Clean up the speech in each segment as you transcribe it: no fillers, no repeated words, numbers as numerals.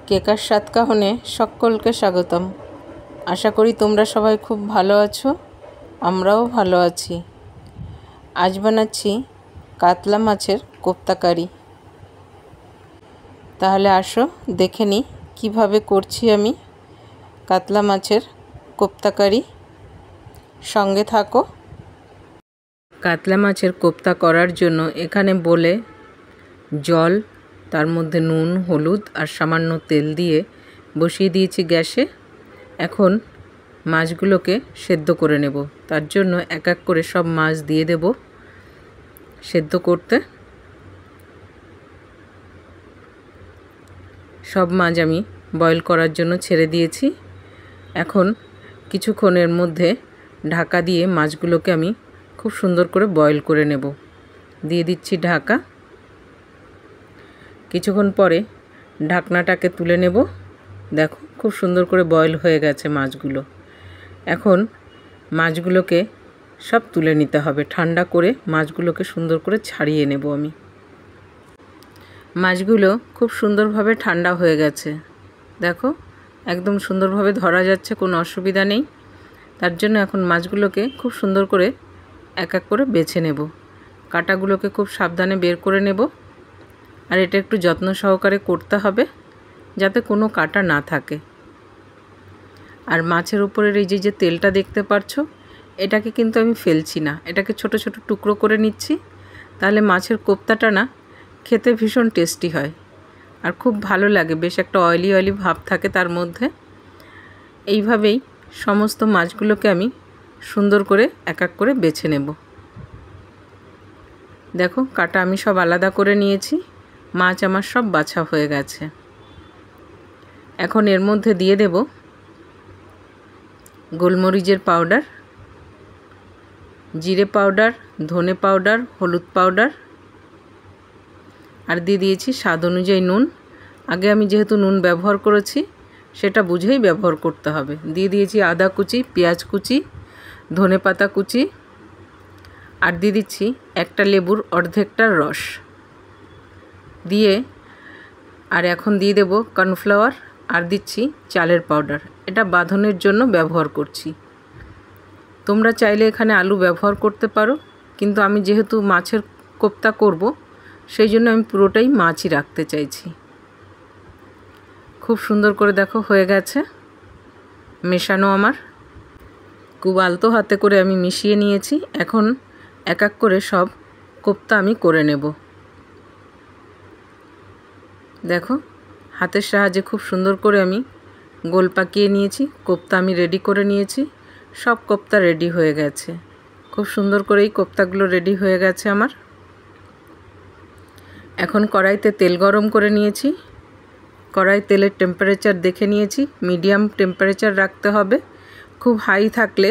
কেকার স্বাদ কাহনে সকলকে স্বাগতম। আশা করি তোমরা সবাই খুব ভালো আছো, আমরাও ভালো আছি। আজ বানাচ্ছি কাতলা মাছের কোপ্তা কারি। তাহলে আসো দেখে নিই কীভাবে করছি আমি কাতলা মাছের কোপ্তা কারি। সঙ্গে থাকো। কাতলা মাছের কোপ্তা করার জন্য এখানে বলে জল, তার মধ্যে নুন, হলুদ আর সামান্য তেল দিয়ে বসিয়ে দিয়েছি গ্যাসে। এখন মাছগুলোকে সেদ্ধ করে নেব। তার জন্য এক এক করে সব মাছ দিয়ে দেব সেদ্ধ করতে। সব মাছ আমি বয়েল করার জন্য ছেড়ে দিয়েছি। এখন কিছুক্ষণের মধ্যে ঢাকা দিয়ে মাছগুলোকে আমি খুব সুন্দর করে বয়েল করে নেব। দিয়ে দিচ্ছি ঢাকা। কিছুক্ষণ পরে ঢাকনাটাকে তুলে নেব। দেখো খুব সুন্দর করে বয়েল হয়ে গেছে মাছগুলো। এখন মাছগুলোকে সব তুলে নিতে হবে। ঠান্ডা করে মাছগুলোকে সুন্দর করে ছাড়িয়ে নেব আমি। মাছগুলো খুব সুন্দরভাবে ঠান্ডা হয়ে গেছে। দেখো একদম সুন্দরভাবে ধরা যাচ্ছে, কোনো অসুবিধা নেই। তার জন্য এখন মাছগুলোকে খুব সুন্দর করে এক এক করে বেছে নেব। কাঁটাগুলোকে খুব সাবধানে বের করে নেব। আর এটা একটু যত্ন সহকারে করতে হবে যাতে কোনো কাঁটা না থাকে। আর মাছের উপরের এই যে তেলটা দেখতে পাচ্ছো, এটাকে কিন্তু আমি ফেলছি না, এটাকে ছোট ছোট টুকরো করে নিচ্ছি। তাহলে মাছের কোপ্তাটা না খেতে ভীষণ টেস্টি হয় আর খুব ভালো লাগে। বেশ একটা অয়েলি অয়েলি ভাব থাকে তার মধ্যে। এইভাবেই সমস্ত মাছগুলোকে আমি সুন্দর করে এক এক করে বেছে নেব। দেখো কাঁটা আমি সব আলাদা করে নিয়েছি। মাছ আমার সব বাছা হয়ে গেছে। এখন এর মধ্যে দিয়ে দেব গোলমরিচের পাউডার, জিরে পাউডার, ধনে পাউডার, হলুদ পাউডার, আর দিয়ে দিয়েছি স্বাদ অনুযায়ী নুন। আগে আমি যেহেতু নুন ব্যবহার করেছি সেটা বুঝেই ব্যবহার করতে হবে। দিয়ে দিয়েছি আদা কুচি, পেঁয়াজ কুচি, ধনে পাতা কুচি, আর দিয়ে দিচ্ছি একটা লেবুর অর্ধেকটার রস দিয়ে। আর এখন দিয়ে দেব কর্নফ্লাওয়ার, আর দিচ্ছি চালের পাউডার। এটা বাঁধনের জন্য ব্যবহার করছি। তোমরা চাইলে এখানে আলু ব্যবহার করতে পারো, কিন্তু আমি যেহেতু মাছের কোপ্তা করব সেই জন্য আমি পুরোটাই মাছই রাখতে চাইছি। খুব সুন্দর করে দেখো হয়ে গেছে মেশানো আমার। খুব আলতো হাতে করে আমি মিশিয়ে নিয়েছি। এখন এক এক করে সব কোপ্তা আমি করে নেব। দেখো হাতের সাহায্যে খুব সুন্দর করে আমি গোল পাকিয়ে নিয়েছি। কোপ্তা আমি রেডি করে নিয়েছি। সব কোপ্তা রেডি হয়ে গেছে। খুব সুন্দর করে এই কোপ্তাগুলো রেডি হয়ে গেছে আমার। এখন কড়াইতে তেল গরম করে নিয়েছি। কড়াই তেলের টেম্পারেচার দেখে নিয়েছি, মিডিয়াম টেম্পারেচার রাখতে হবে। খুব হাই থাকলে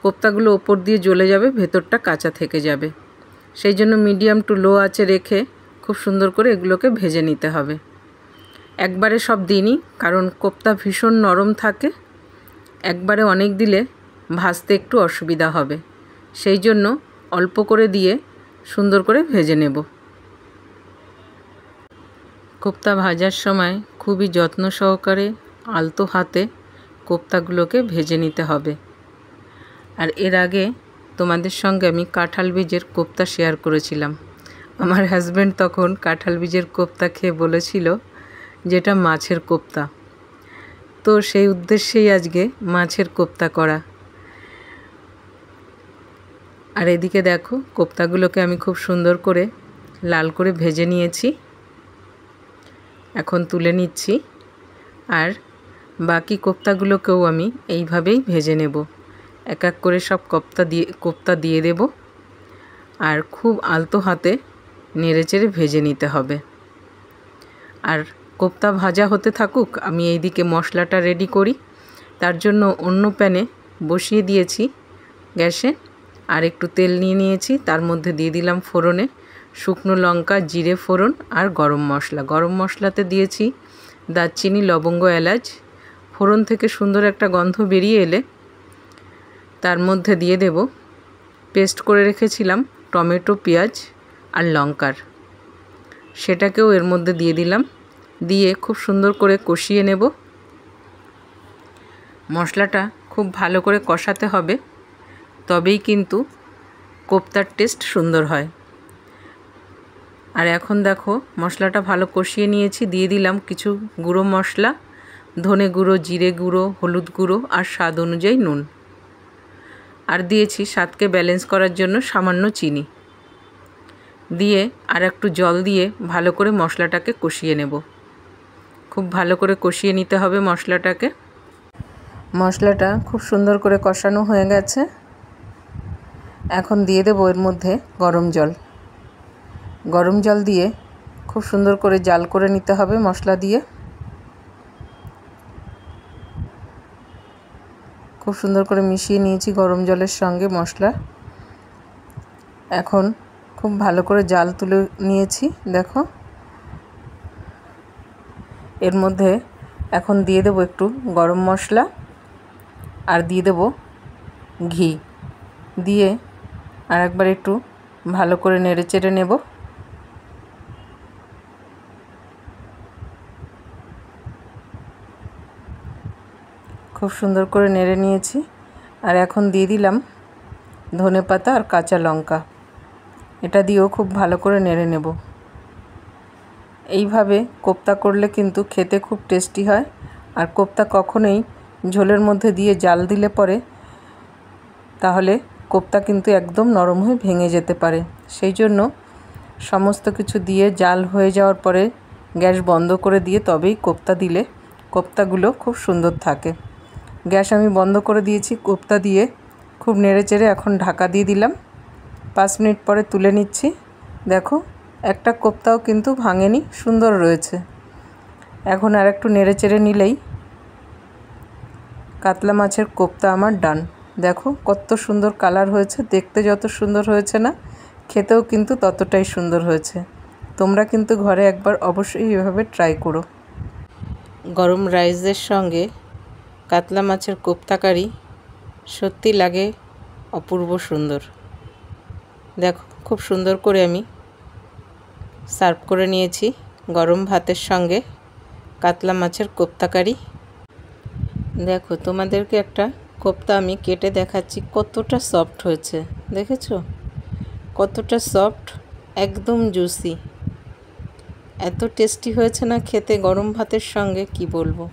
কোপ্তাগুলো ওপর দিয়ে জ্বলে যাবে, ভেতরটা কাঁচা থেকে যাবে। সেই জন্য মিডিয়াম টু লো আঁচে রেখে খুব সুন্দর করে এগুলোকে ভেজে নিতে হবে। একবারে সব দিইনি, কারণ কোপ্তা ভীষণ নরম থাকে। একবারে অনেক দিলে ভাজতে একটু অসুবিধা হবে। সেই জন্য অল্প করে দিয়ে সুন্দর করে ভেজে নেব। কোপ্তা ভাজার সময় খুবই যত্ন সহকারে আলতো হাতে কোপ্তাগুলোকে ভেজে নিতে হবে। আর এর আগে তোমাদের সঙ্গে আমি কাঁঠাল বীজের কোপ্তা শেয়ার করেছিলাম। আমার হাজব্যান্ড তখন কাঁঠাল বীজের কোপ্তা খেয়ে বলেছিল যেটা মাছের কোপ্তা। তো সেই উদ্দেশ্যেই আজকে মাছের কোপ্তা করা। আর এদিকে দেখো কোপ্তাগুলোকে আমি খুব সুন্দর করে লাল করে ভেজে নিয়েছি। এখন তুলে নিচ্ছি। আর বাকি কোপ্তাগুলোকেও আমি এইভাবেই ভেজে নেব। এক এক করে সব কোপ্তা দিয়ে দেব। আর খুব আলতো হাতে নেড়েচেড়ে ভেজে নিতে হবে। আর কোপ্তা ভাজা হতে থাকুক, আমি এইদিকে মশলাটা রেডি করি। তার জন্য অন্য প্যানে বসিয়ে দিয়েছি গ্যাসে। আর একটু তেল নিয়ে নিয়েছি, তার মধ্যে দিয়ে দিলাম ফোড়নে শুকনো লঙ্কা, জিরে ফোড়ন আর গরম মশলা। গরম মশলাতে দিয়েছি দারচিনি, লবঙ্গ, এলাচ। ফোড়ন থেকে সুন্দর একটা গন্ধ বেরিয়ে এলে তার মধ্যে দিয়ে দেব পেস্ট করে রেখেছিলাম টমেটো, পেঁয়াজ আর লঙ্কার, সেটাকেও এর মধ্যে দিয়ে দিলাম। দিয়ে খুব সুন্দর করে কষিয়ে নেব। মশলাটা খুব ভালো করে কষাতে হবে, তবেই কিন্তু কোপ্তার টেস্ট সুন্দর হয়। আর এখন দেখো মশলাটা ভালো কষিয়ে নিয়েছি, দিয়ে দিলাম কিছু গুঁড়ো মশলা, ধনে গুঁড়ো, জিরে গুঁড়ো, হলুদ গুঁড়ো আর স্বাদ অনুযায়ী নুন। আর দিয়েছি স্বাদকে ব্যালেন্স করার জন্য সামান্য চিনি দিয়ে আর একটু জল দিয়ে ভালো করে মশলাটাকে কষিয়ে নেব। খুব ভালো করে কষিয়ে নিতে হবে মশলাটাকে। মশলাটা খুব সুন্দর করে কষানো হয়ে গেছে। এখন দিয়ে দেবো এর মধ্যে গরম জল। গরম জল দিয়ে খুব সুন্দর করে জাল করে নিতে হবে মশলা দিয়ে। খুব সুন্দর করে মিশিয়ে নিয়েছি গরম জলের সঙ্গে মশলা। এখন খুব ভালো করে জাল তুলে নিয়েছি। দেখো এর মধ্যে এখন দিয়ে দেবো একটু গরম মশলা আর দিয়ে দেবো ঘি, দিয়ে আর একবার একটু ভালো করে নেড়ে চেড়ে নেব। খুব সুন্দর করে নেড়ে নিয়েছি। আর এখন দিয়ে দিলাম ধনেপাতা আর কাঁচা লঙ্কা, এটা দিয়েও খুব ভালো করে নেড়ে নেব। এইভাবে কোপ্তা করলে কিন্তু খেতে খুব টেস্টি হয়। আর কোপ্তা কখনোই ঝোলের মধ্যে দিয়ে জাল দিলে পরে তাহলে কোপ্তা কিন্তু একদম নরম হয়ে ভেঙে যেতে পারে। সেই জন্য সমস্ত কিছু দিয়ে জাল হয়ে যাওয়ার পরে গ্যাস বন্ধ করে দিয়ে তবেই কোপ্তা দিলে কোপ্তাগুলো খুব সুন্দর থাকে। গ্যাস আমি বন্ধ করে দিয়েছি। কোপ্তা দিয়ে খুব নেড়েচেড়ে এখন ঢাকা দিয়ে দিলাম। 5 মিনিট পরে তুলে নিচ্ছি। দেখো একটা কোপ্তাও কিন্তু ভাঙেনি, সুন্দর রয়েছে। এখন আর একটু নেড়েচেড়ে নিলেই কাতলা মাছের কোপ্তা আমার ডান। দেখো কত সুন্দর কালার হয়েছে, দেখতে যত সুন্দর হয়েছে না, খেতেও কিন্তু ততটাই সুন্দর হয়েছে। তোমরা কিন্তু ঘরে একবার অবশ্যই এভাবে ট্রাই করো। গরম রাইসের সঙ্গে কাতলা মাছের কোপ্তা কারি সত্যি লাগে অপূর্ব সুন্দর। দেখো খুব সুন্দর করে আমি সার্ভ করে নিয়েছি গরম ভাতের সঙ্গে কাতলা মাছের কোপ্তা কারি। দেখো তোমাদেরকে একটা কোপ্তা আমি কেটে দেখাচ্ছি, কতটা সফট হয়েছে। দেখেছো কতটা সফট, একদম জুসি, এত টেস্টি হয়েছে না খেতে গরম ভাতের সঙ্গে, কি বলবো।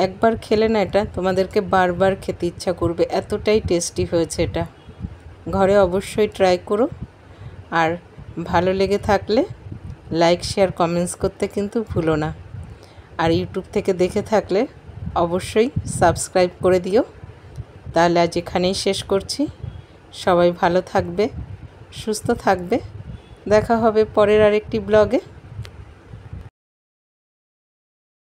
একবার খেলে না এটা তোমাদেরকে বারবার খেতে ইচ্ছা করবে, এতটাই টেস্টি হয়েছে এটা। ঘরে অবশ্যই ট্রাই করো। আর ভালো লেগে থাকলে লাইক, শেয়ার, কমেন্টস করতে কিন্তু ভুলো না। আর ইউটিউব থেকে দেখে থাকলে অবশ্যই সাবস্ক্রাইব করে দিও। তাহলে আজ এখানেই শেষ করছি। সবাই ভালো থাকবে, সুস্থ থাকবে। দেখা হবে পরের আরেকটি ব্লগে।